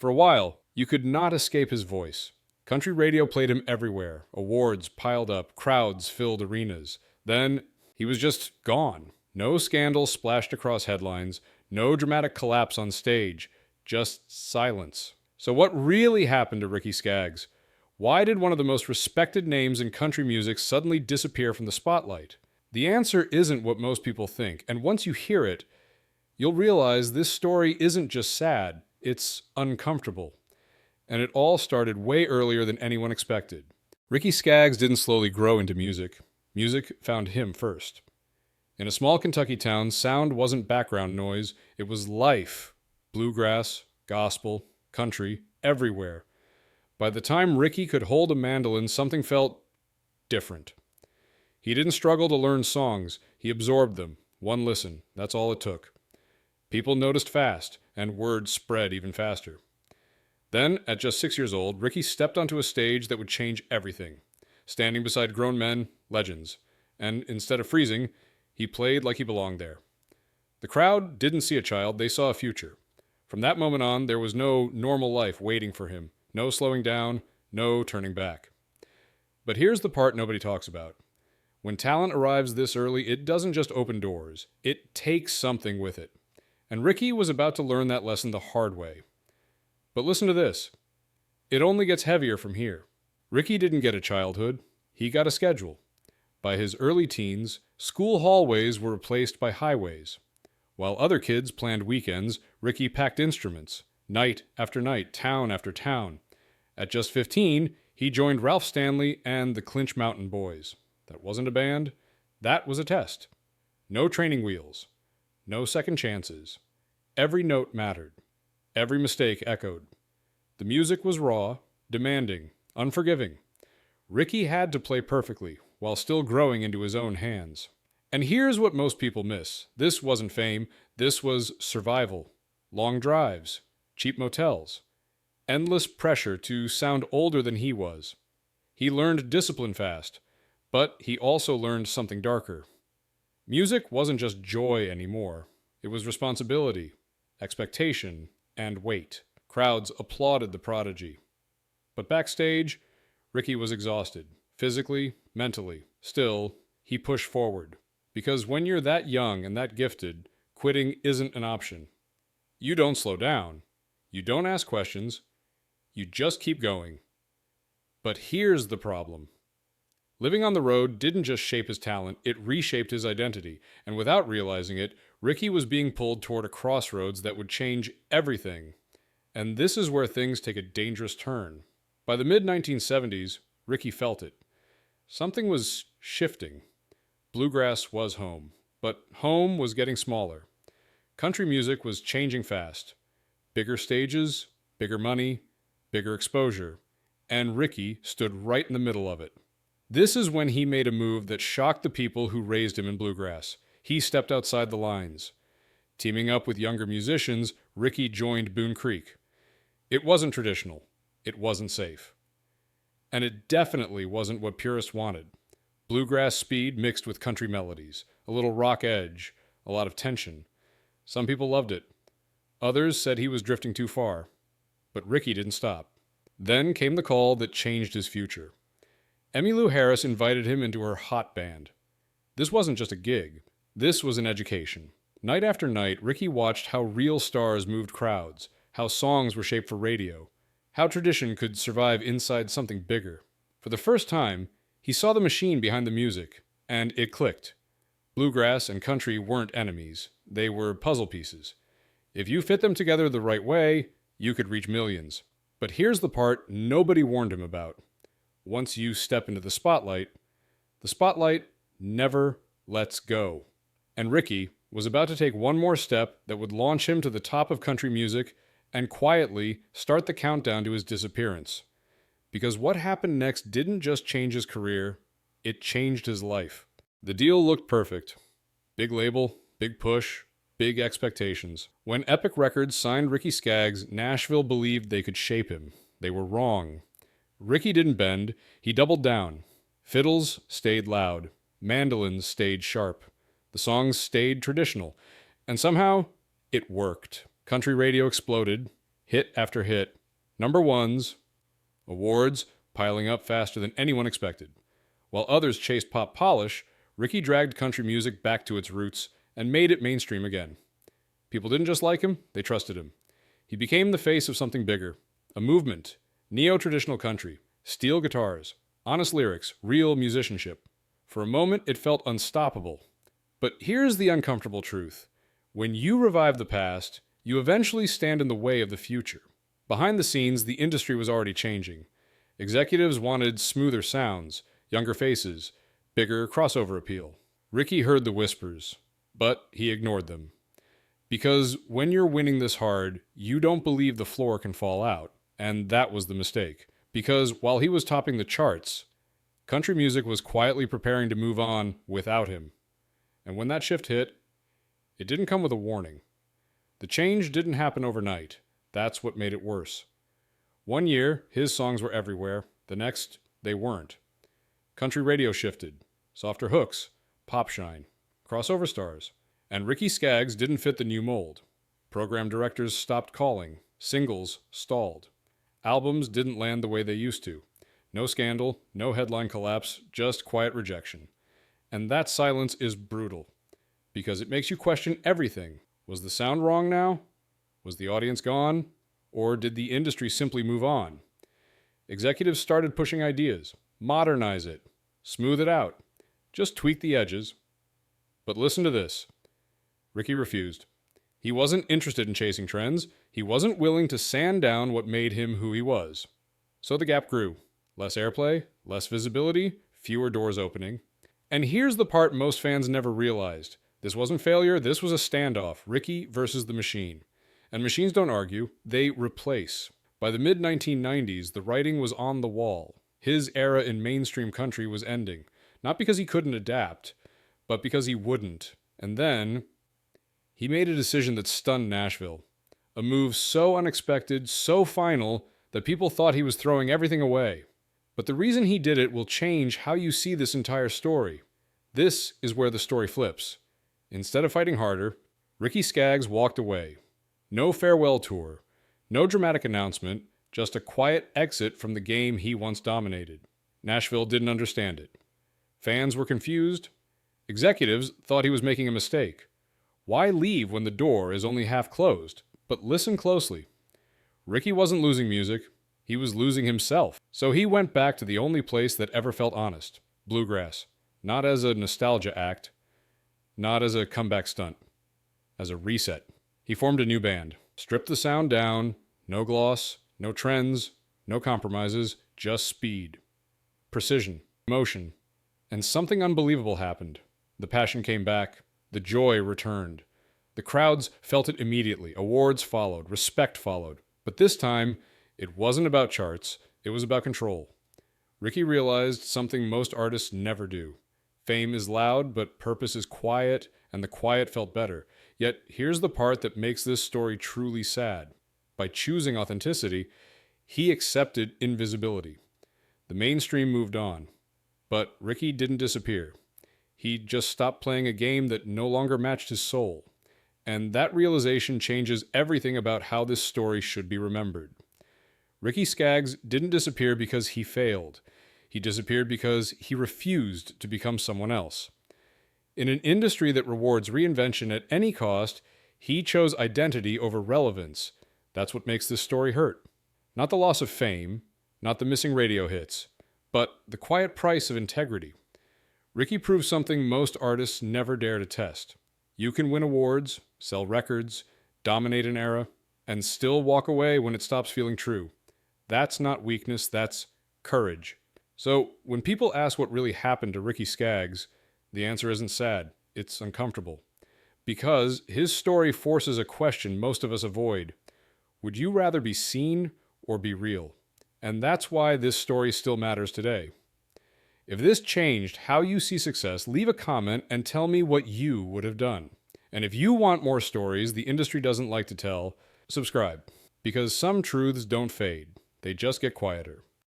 For a while, you could not escape his voice. Country radio played him everywhere. Awards piled up, crowds filled arenas. Then, he was just gone. No scandal splashed across headlines, no dramatic collapse on stage, just silence. So what really happened to Ricky Skaggs? Why did one of the most respected names in country music suddenly disappear from the spotlight? The answer isn't what most people think, and once you hear it, you'll realize this story isn't just sad, it's uncomfortable. And it all started way earlier than anyone expected. Ricky Skaggs didn't slowly grow into music. Music found him first. In a small Kentucky town, sound wasn't background noise, it was life. Bluegrass, gospel, country, everywhere. By the time Ricky could hold a mandolin, something felt different. He didn't struggle to learn songs, he absorbed them. One listen, that's all it took. People noticed fast, and word spread even faster. Then, at just 6 years old, Ricky stepped onto a stage that would change everything. Standing beside grown men, legends. And instead of freezing, he played like he belonged there. The crowd didn't see a child, they saw a future. From that moment on, there was no normal life waiting for him. No slowing down, no turning back. But here's the part nobody talks about. When talent arrives this early, it doesn't just open doors. It takes something with it. And Ricky was about to learn that lesson the hard way. But listen to this. It only gets heavier from here. Ricky didn't get a childhood. He got a schedule. By his early teens, school hallways were replaced by highways. While other kids planned weekends, Ricky packed instruments. Night after night, town after town. At just 15, he joined Ralph Stanley and the Clinch Mountain Boys. That wasn't a band. That was a test. No training wheels. No second chances. Every note mattered. Every mistake echoed. The music was raw, demanding, unforgiving. Ricky had to play perfectly, while still growing into his own hands. And here's what most people miss. This wasn't fame. This was survival. Long drives. Cheap motels. Endless pressure to sound older than he was. He learned discipline fast, but he also learned something darker. Music wasn't just joy anymore. It was responsibility, expectation, and weight. Crowds applauded the prodigy. But backstage, Ricky was exhausted, physically, mentally. Still, he pushed forward. Because when you're that young and that gifted, quitting isn't an option. You don't slow down. You don't ask questions. You just keep going. But here's the problem. Living on the road didn't just shape his talent, it reshaped his identity. And without realizing it, Ricky was being pulled toward a crossroads that would change everything. And this is where things take a dangerous turn. By the mid-1970s, Ricky felt it. Something was shifting. Bluegrass was home, but home was getting smaller. Country music was changing fast. Bigger stages, bigger money, bigger exposure. And Ricky stood right in the middle of it. This is when he made a move that shocked the people who raised him in bluegrass. He stepped outside the lines. Teaming up with younger musicians, Ricky joined Boone Creek. It wasn't traditional. It wasn't safe. And it definitely wasn't what purists wanted. Bluegrass speed mixed with country melodies, a little rock edge, a lot of tension. Some people loved it. Others said he was drifting too far. But Ricky didn't stop. Then came the call that changed his future. Emmylou Harris invited him into her hot band. This wasn't just a gig. This was an education. Night after night, Ricky watched how real stars moved crowds, how songs were shaped for radio, how tradition could survive inside something bigger. For the first time, he saw the machine behind the music, and it clicked. Bluegrass and country weren't enemies. They were puzzle pieces. If you fit them together the right way, you could reach millions. But here's the part nobody warned him about. Once you step into the spotlight never lets go. And Ricky was about to take one more step that would launch him to the top of country music and quietly start the countdown to his disappearance. Because what happened next didn't just change his career, it changed his life. The deal looked perfect. Big label, big push, big expectations. When Epic Records signed Ricky Skaggs, Nashville believed they could shape him. They were wrong. Ricky didn't bend, he doubled down. Fiddles stayed loud. Mandolins stayed sharp. The songs stayed traditional. And somehow, it worked. Country radio exploded. Hit after hit. Number ones, awards piling up faster than anyone expected. While others chased pop polish, Ricky dragged country music back to its roots and made it mainstream again. People didn't just like him, they trusted him. He became the face of something bigger. A movement. Neo-traditional country. Steel guitars. Honest lyrics. Real musicianship. For a moment, it felt unstoppable. But here's the uncomfortable truth. When you revive the past, you eventually stand in the way of the future. Behind the scenes, the industry was already changing. Executives wanted smoother sounds, younger faces, bigger crossover appeal. Ricky heard the whispers, but he ignored them. Because when you're winning this hard, you don't believe the floor can fall out. And that was the mistake. Because while he was topping the charts, country music was quietly preparing to move on without him. And when that shift hit, it didn't come with a warning. The change didn't happen overnight. That's what made it worse. One year, his songs were everywhere. The next, they weren't. Country radio shifted. Softer hooks. Pop shine. Crossover stars. And Ricky Skaggs didn't fit the new mold. Program directors stopped calling. Singles stalled. Albums didn't land the way they used to. No scandal, no headline collapse, just quiet rejection. And that silence is brutal. Because it makes you question everything. Was the sound wrong now? Was the audience gone? Or did the industry simply move on? Executives started pushing ideas. Modernize it. Smooth it out. Just tweak the edges. But listen to this. Ricky refused. He wasn't interested in chasing trends. He wasn't willing to sand down what made him who he was. So the gap grew. Less airplay, less visibility, fewer doors opening. And here's the part most fans never realized. This wasn't failure, this was a standoff. Ricky versus the machine. And machines don't argue, they replace. By the mid-1990s, the writing was on the wall. His era in mainstream country was ending. Not because he couldn't adapt, but because he wouldn't. And then he made a decision that stunned Nashville. A move so unexpected, so final, that people thought he was throwing everything away. But the reason he did it will change how you see this entire story. This is where the story flips. Instead of fighting harder, Ricky Skaggs walked away. No farewell tour, no dramatic announcement, just a quiet exit from the game he once dominated. Nashville didn't understand it. Fans were confused. Executives thought he was making a mistake. Why leave when the door is only half closed? But listen closely. Ricky wasn't losing music. He was losing himself. So he went back to the only place that ever felt honest. Bluegrass. Not as a nostalgia act. Not as a comeback stunt. As a reset. He formed a new band. Stripped the sound down. No gloss. No trends. No compromises. Just speed. Precision. Emotion. And something unbelievable happened. The passion came back. The joy returned. The crowds felt it immediately. Awards followed. Respect followed. But this time, it wasn't about charts. It was about control. Ricky realized something most artists never do. Fame is loud, but purpose is quiet, and the quiet felt better. Yet, here's the part that makes this story truly sad. By choosing authenticity, he accepted invisibility. The mainstream moved on. But Ricky didn't disappear. He just stopped playing a game that no longer matched his soul. And that realization changes everything about how this story should be remembered. Ricky Skaggs didn't disappear because he failed. He disappeared because he refused to become someone else. In an industry that rewards reinvention at any cost, he chose identity over relevance. That's what makes this story hurt. Not the loss of fame, not the missing radio hits, but the quiet price of integrity. Ricky proved something most artists never dare to test. You can win awards, sell records, dominate an era, and still walk away when it stops feeling true. That's not weakness, that's courage. So, when people ask what really happened to Ricky Skaggs, the answer isn't sad, it's uncomfortable. Because his story forces a question most of us avoid. Would you rather be seen or be real? And that's why this story still matters today. If this changed how you see success, leave a comment and tell me what you would have done. And if you want more stories the industry doesn't like to tell, subscribe. Because some truths don't fade, they just get quieter.